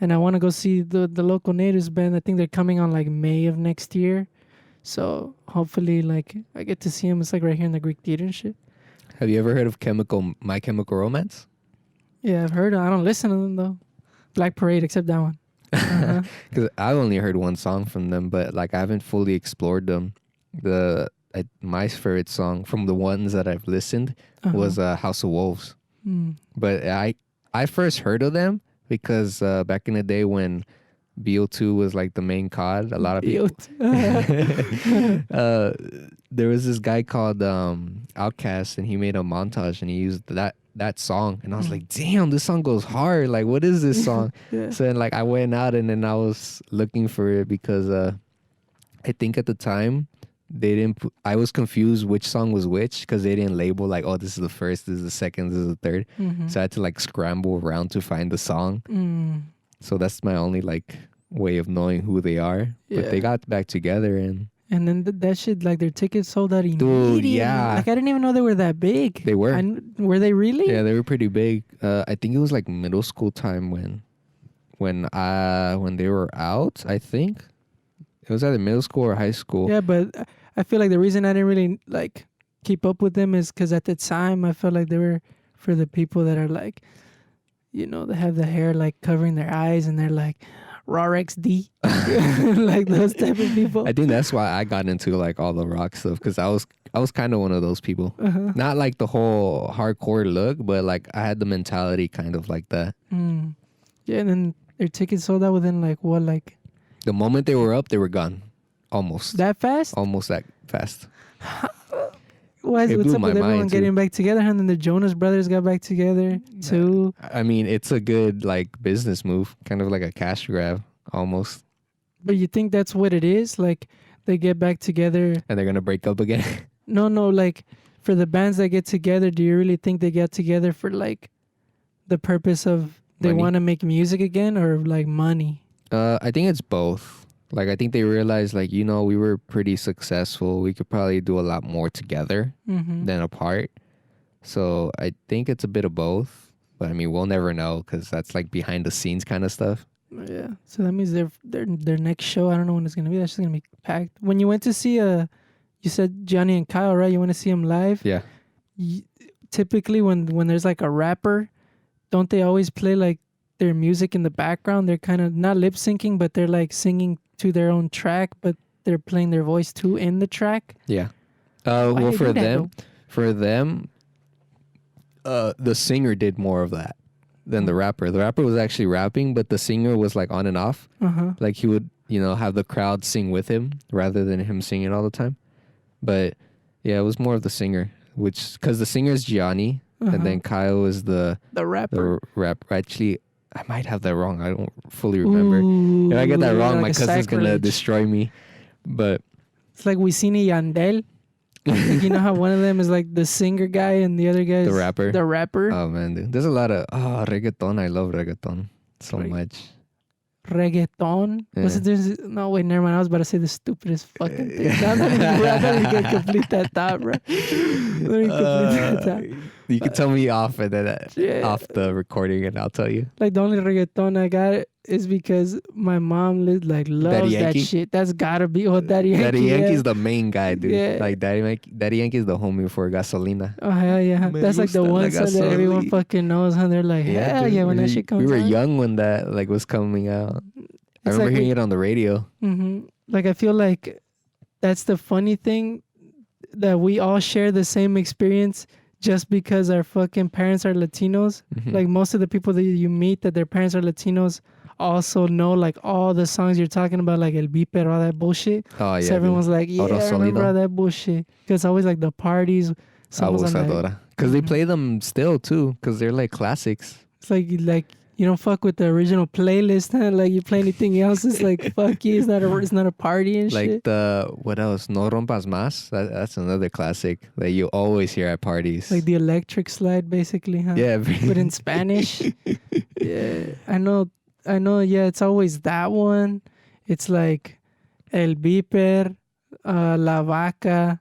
and I want to go see the local natives band. I think they're coming on like May of next year, so hopefully like I get to see them. It's like right here in the Greek Theater and shit. Have you ever heard of My Chemical Romance? Yeah, I've heard. I don't listen to them though. Black Parade, except that one. Uh-huh. Because I've only heard one song from them, but like I haven't fully explored them. My favorite song from the ones that I've listened was House of Wolves. Mm. But I first heard of them because back in the day when BO2 was like the main COD, a lot of people. There was this guy called Outkast, and he made a montage, and he used that song, and I was like, damn, this song goes hard. Like, what is this song? Yeah. So then, like, I went out and then I was looking for it because I think at the time they didn't. I was confused which song was which because they didn't label like, oh, this is the first, this is the second, this is the third. Mm-hmm. So I had to like scramble around to find the song. Mm. So that's my only like way of knowing who they are. Yeah. But they got back together and And then that shit, like their tickets sold out immediately. yeah. Like I didn't even know they were that big. They were. Were they really? yeah, they were pretty big. I think it was like middle school time when they were out. I think it was either middle school or high school. Yeah, but I feel like the reason I didn't really like keep up with them is because at the time I felt like they were for the people that are like you know, they have the hair like covering their eyes, and they're like Rorex D, like those type of people. I think that's why I got into like all the rock stuff, because I was kind of one of those people. Uh-huh. Not like the whole hardcore look, but like I had the mentality kind of like that. Mm. Yeah, and then their tickets sold out within like what, like The moment they were up, they were gone. Almost. that fast? Almost that fast. What's It blew up my with everyone mind, too. getting back together? And then the Jonas Brothers got back together too. I mean, it's a good like business move, kind of like a cash grab almost. But you think that's what it is? Like they get back together? And they're gonna break up again. No, like for the bands that get together, do you really think they get together for like the purpose of they Money. want to make music again, or like money? I think it's both. Like I think they realized like, you know, we were pretty successful. We could probably do a lot more together Mm-hmm. than apart. So I think it's a bit of both. But I mean, we'll never know, because that's like behind the scenes kind of stuff. Yeah. So that means their next show, I don't know when it's gonna be. That's just gonna be packed. When you went to see you said Johnny and Kyle, right? You want to see them live? Yeah. Typically when there's like a rapper, don't they always play like their music in the background? They're kind of not lip syncing, but they're like singing to their own track, but they're playing their voice too in the track. Yeah. Why Well, they for do that, them, the singer did more of that than the rapper. The rapper was actually rapping, but the singer was like on and off. Uh-huh. Like he would, you know, have the crowd sing with him rather than him singing all the time. But yeah, it was more of the singer, which because the singer is Gianni, Uh-huh. and then Kyle is the rapper. rap. Actually, I might have that wrong. I don't fully remember. Ooh, If I get that wrong, like my a cousin's gonna sacrilege. destroy me. But It's like Wisin y Yandel. Like, you know how one of them is like the singer guy and the other guy is The rapper? The rapper. oh man, dude, there's a lot of reggaeton. I love reggaeton so Right. much. Reggaeton. What's Yeah. it? No, wait, never mind. I was about to say the stupidest fucking thing. I'm not even gonna complete that thought, bro. Let me complete that thought. You can tell me off and then Yeah. off the recording, and I'll tell you. Like the only reggaeton I got is because my mom loves that Yankee? shit. That's gotta be Daddy Yankee. Daddy yeah. Yankee's the main guy, dude. Yeah. Like Daddy Yankee's the homie for Gasolina. Oh hell yeah! Me That's like the gusta la one song that everyone gasolina. fucking knows, huh? They're like, hell dude. yeah, when that shit comes we were on. young when that like was coming out. I It's remember like hearing it on the radio. Mm-hmm. Like I feel like that's the funny thing, that we all share the same experience just because our fucking parents are Latinos. Mhm. Like most of the people that you meet that their parents are Latinos also know like all the songs you're talking about, like El Viper, all that bullshit. Oh yeah, So everyone's like, yeah, Oro I remember Solido. all that bullshit. Because always like the parties. someone's on that- Abusadora. Because they Mhm. play them still too, because they're like classics. It's like you don't fuck with the original playlist, huh? Like you play anything else, it's like fuck you. It's not a party and Like shit. what else? No Rompas Más. That's another classic that you always hear at parties. Like the electric slide, basically, huh? yeah, But in Spanish. Yeah, I know. Yeah, it's always that one. It's like El Viper, La Vaca.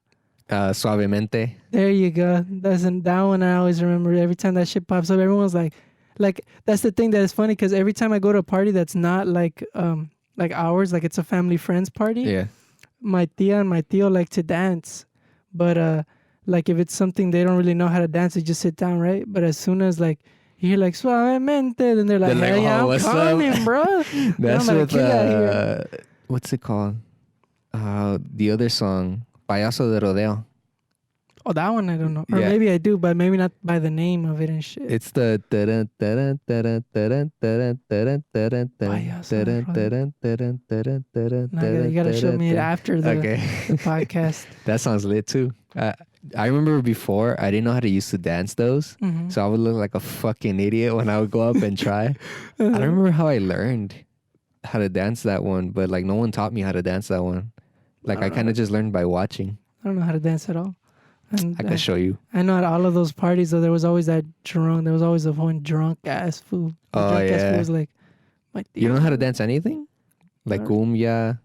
Suavemente. There you go. That one I always remember. Every time that shit pops up, everyone's like that's the thing that is funny, because every time I go to a party that's not like ours, like it's a family friends party. Yeah. My tia and my tío like to dance, but like if it's something they don't really know how to dance, they just sit down, right? But as soon as like you hear like suavemente, then they're like, They're like, hey, "Oh, I'm what's up?" coming, bro. That's I'm with like, "Get out here." what's it called? The other song, Payaso de Rodeo. Oh, that one I don't know, or Yeah. maybe I do, but maybe not by the name of it and shit. It's the You gotta show me it after the Okay. podcast. That sounds lit too. I remember before I didn't know how to use to dance those, Mhm. so I would look like a fucking idiot when I would go up and try. I don't remember how I learned how to dance that one, but like no one taught me how to dance that one. Like I don't kind know. of just learned by watching. I don't know how to dance at all. And I can show you. I know at all of those parties though, there was always that drunk. There was always a one drunk ass fool. The Oh, drunk ass yeah. fool was like, my You don't know how to tío. dance anything? Like Uh, cumbia.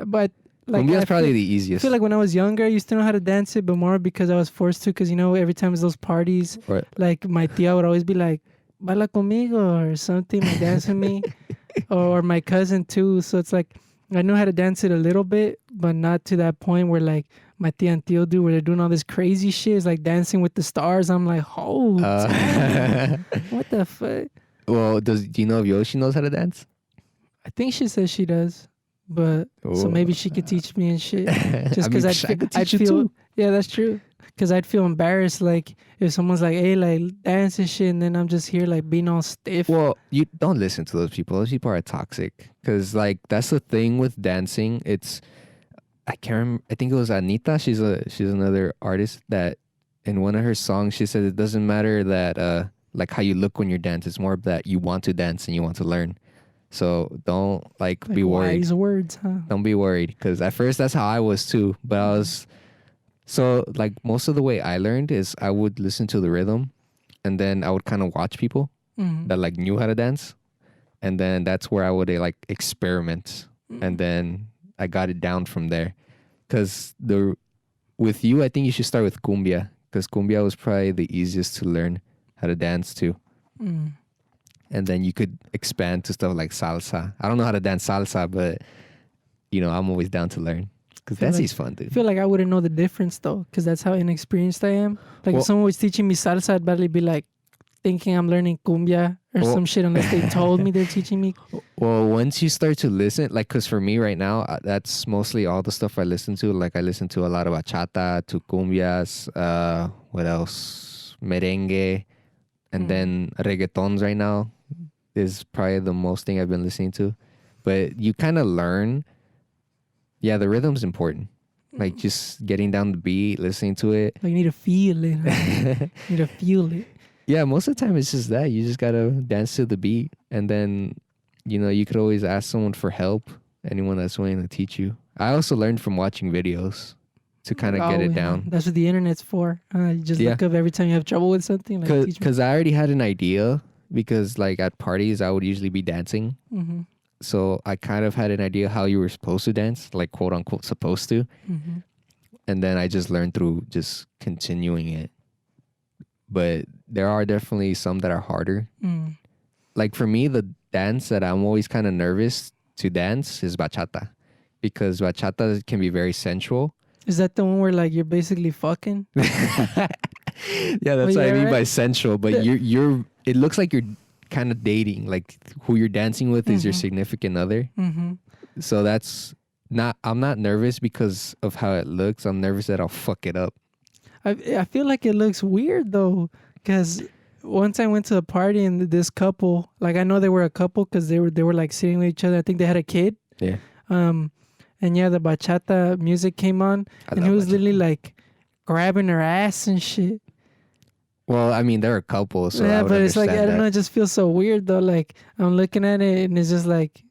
But like Cumbia's I probably feel, the I easiest. feel like when I was younger, I used to know how to dance it, but more because I was forced to. Because every time it's those parties, Right. like my tia would always be like, "Baila conmigo" or something, like dance with me, or my cousin too. So it's like I knew how to dance it a little bit, but not to that point where like my tia and tío do, where they're doing all this crazy shit. It's like Dancing with the Stars. I'm like, oh, damn. What the fuck? Well, do you know if Yoshi knows how to dance? I think she says she does, but so Oh. maybe she could teach me and shit. Just I because mean, I could I'd teach you feel, too. yeah, that's true. Because I'd feel embarrassed, like if someone's like, "Hey, like dance and shit," and then I'm just here like being all stiff. Well, you don't listen to those people. Those people are toxic. Because like that's the thing with dancing. It's I can't remember. I think it was Anita. She's another artist that in one of her songs she said it doesn't matter that like how you look when you dance. It's more that you want to dance and you want to learn. So don't like be worried. Wise words, huh? Don't be worried. Because at first that's how I was too. But I was so like most of the way I learned is I would listen to the rhythm, and then I would kind of watch people Mm. that like knew how to dance, and then that's where I would like experiment, and then I got it down from there. Because with you, I think you should start with cumbia, because cumbia was probably the easiest to learn how to dance to, Mm. and then you could expand to stuff like salsa. I don't know how to dance salsa, but you know I'm always down to learn because Feel like- dancing's fun, I dude. feel like I wouldn't know the difference though, because that's how inexperienced I am. Like Well- if someone was teaching me salsa, I'd barely be like thinking I'm learning cumbia or Well- some shit unless they told me they're teaching me. Well, once you start to listen, like, because for me right now, that's mostly all the stuff I listen to. Like, I listen to a lot of bachata, to cumbias, what else? Merengue, and then reggaetons right now is probably the most thing I've been listening to. But you kind of learn, yeah, the rhythm's important. Like, just getting down the beat, listening to it. Like you need to feel it. Huh? You need to feel it. Yeah, most of the time it's just that. You just gotta dance to the beat, and then, you know, you could always ask someone for help, anyone that's willing to teach you. I also learned from watching videos to kind of get Oh, it yeah. down. That's what the internet's for. You just Yeah. look up every time you have trouble with something. Like, teach me. Because I already had an idea, because like at parties I would usually be dancing. Mm-hmm. So I kind of had an idea how you were supposed to dance, like quote unquote supposed to. Mm-hmm. And then I just learned through just continuing it. But there are definitely some that are harder. Mm. Like for me, the dance that I'm always kind of nervous to dance is bachata, because bachata can be very sensual. Is that the one where like you're basically fucking? Yeah, that's Well, what I yeah, mean by right. sensual. But The- you're it looks like you're kind of dating. Like who you're dancing with is your Mhm. significant other. Mm-hmm. So that's not. I'm not nervous because of how it looks. I'm nervous that I'll fuck it up. I feel like it looks weird though, because once I went to a party and this couple, like I know they were a couple because they were like sitting with each other. I think they had a kid. Yeah. And yeah, the bachata music came on, I and he love was bachata. literally like grabbing her ass and shit. Well, I mean, they're a couple, so I Yeah, would but it's like I understand don't that. know. It just feels so weird though. Like I'm looking at it and it's just like,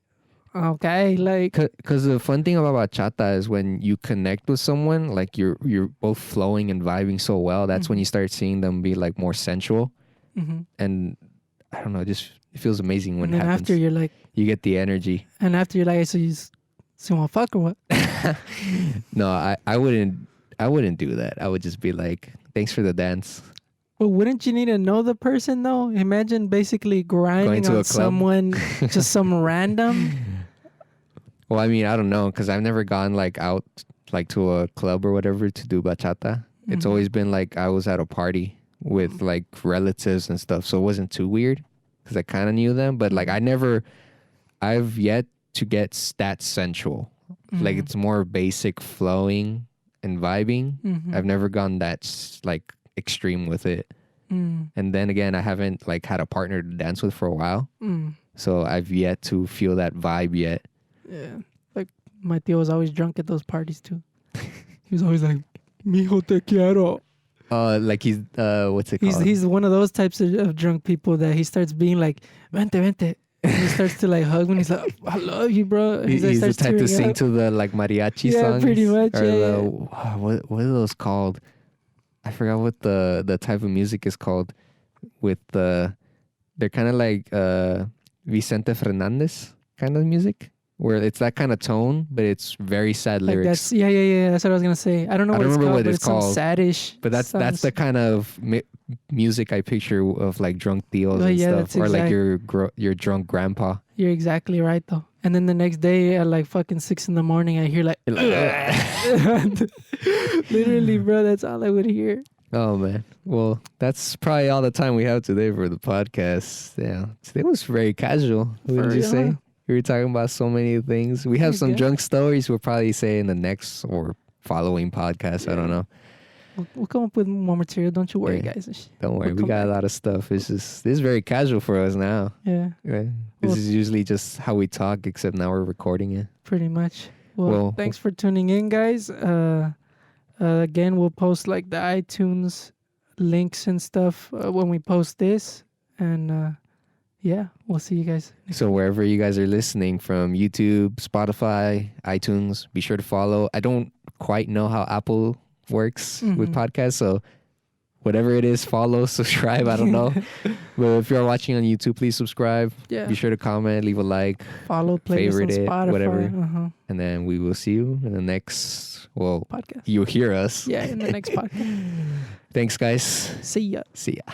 okay, like Because the fun thing about bachata is when you connect with someone, like you're both flowing and vibing so well. That's when Mhm. you start seeing them be like more sensual, mhm. and I don't know, it just it feels amazing when And it then happens. after you're like, You get the energy. so you want to fuck or what? No, I wouldn't do that. I would just be like, thanks for the dance. Well, wouldn't you need to know the person though? Imagine basically grinding to a on club. someone, just some random. Well, I mean, I don't know, because I've never gone like out like to a club or whatever to do bachata. It's Mhm. always been like I was at a party with like relatives and stuff, so it wasn't too weird because I kind of knew them. But like I've yet to get that sensual. Like Mhm. it's more basic flowing and vibing. Mhm. I've never gone that like extreme with it. Mm, And then again, I haven't like had a partner to dance with for a while, mm. so I've yet to feel that vibe yet. Yeah, like my tío was always drunk at those parties too. He was always like, "Mijo te quiero." Like he's what's it He's called? he's one of those types of drunk people that he starts being like, "Vente, vente." And he starts to like hug when he's like, "I love you, bro." And He's like, the starts type to tearing sing up. to the like mariachi Yeah, songs. pretty much, Or yeah, what are those called? I forgot what the type of music is called. With they're kind of like Vicente Fernandez kind of music, where it's that kind of tone, but it's very sad Like lyrics. that's yeah. That's what I was gonna say. I don't know I what don't it's remember called, what but it's it's some called, saddish. But that's sounds- the kind of music I picture of like drunk tios Oh, and yeah, stuff, that's or like exact- your drunk grandpa. You're exactly right though. And then the next day at like fucking 6 in the morning, I hear like, literally, bro, that's all I would hear. Oh man. Well, that's probably all the time we have today for the podcast. Yeah. Today was very casual. Wouldn't For you real, say? huh? We were talking about so many things. We have Yeah, some good. drunk stories we'll probably say in the next or following podcast. I don't know. We'll come up with more material. Don't you worry, Yeah. guys. Don't worry. We'll We come got a back. lot of stuff. This is very casual for us now. Yeah, Right? This Well- is usually just how we talk, except now we're recording it. pretty much. Well, Well- thanks for tuning in, guys. Again, we'll post like the iTunes links and stuff when we post this. And yeah, we'll see you guys. So wherever you guys are listening from, YouTube, Spotify, iTunes, be sure to follow. I don't quite know how Apple works with Mhm. podcasts, so whatever it is, follow, subscribe. I don't know. But if you're watching on YouTube, please subscribe. Yeah, Be sure to comment, leave a like, follow, playlist favorite on it, Spotify. whatever. And then we will see you in the next, well, Podcast. you'll hear us. Yeah, in the next podcast. Thanks, guys. See ya. See ya.